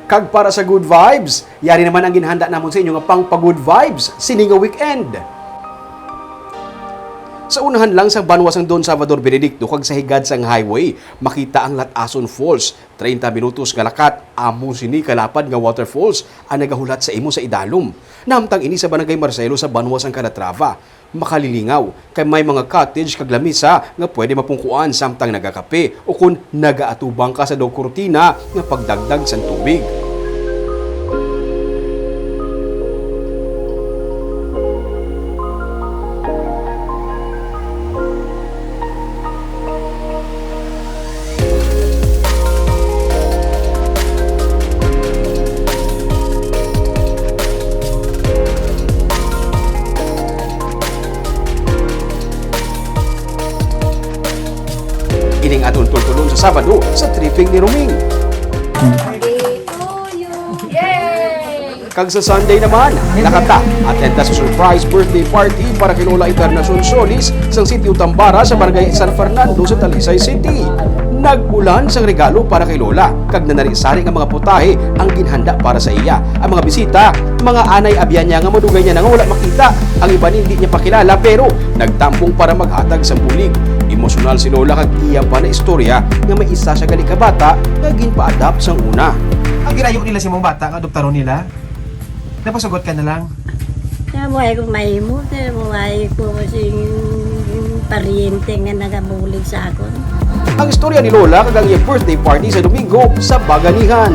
Kag para sa good vibes, yari naman ang ginhanda namon sa inyo nga pang pa-good vibes, sininga weekend. Sa unahan lang sa banwas ng Don Salvador Benedicto kag sa higad sang highway, makita ang Latason Falls. 30 minutos nga lakat, amo sini kalapad nga waterfalls ang nagahulat sa imo sa idalom. Namtang ini sa Barangay Marcelo sa banwas ang Calatrava. Makalilingaw kay may mga cottage kag lamisa nga pwede mapungkuan samtang nagakape o kung nagaatubang ka sa daw kurtina nga pagdagdag sa tubig. Ining atong tultulong sa Sabado sa tripping ni Roming. Kag sa Sunday naman, nakata atenda sa surprise birthday party para kay Lola Encarnacion Solis sa sitio Tambara sa Barangay San Fernando sa Talisay City. Nagbulan sang regalo para kay Lola, kag nanari-sari nga mga putahe ang ginhanda para sa iya. Ang mga bisita, mga anay abyan niya nga madugay niya nga wala makita. Ang iba hindi niya pakilala pero nagtampong para maghatag sa bulig. Emosyonal si Lola kag iya pa na istorya nga may isa siya gali ka bata nga ginpa-adapt sang una. Ang ginayo nila si mong bata, nga adoptaro nila. Napasugot ka na lang. Nabuhay ko mahimo, nabuhay ko sing pariente nga nagabulig sa akon. Ang istorya ni Lola kag ang iyang birthday party sa Domingo sa Baganihan.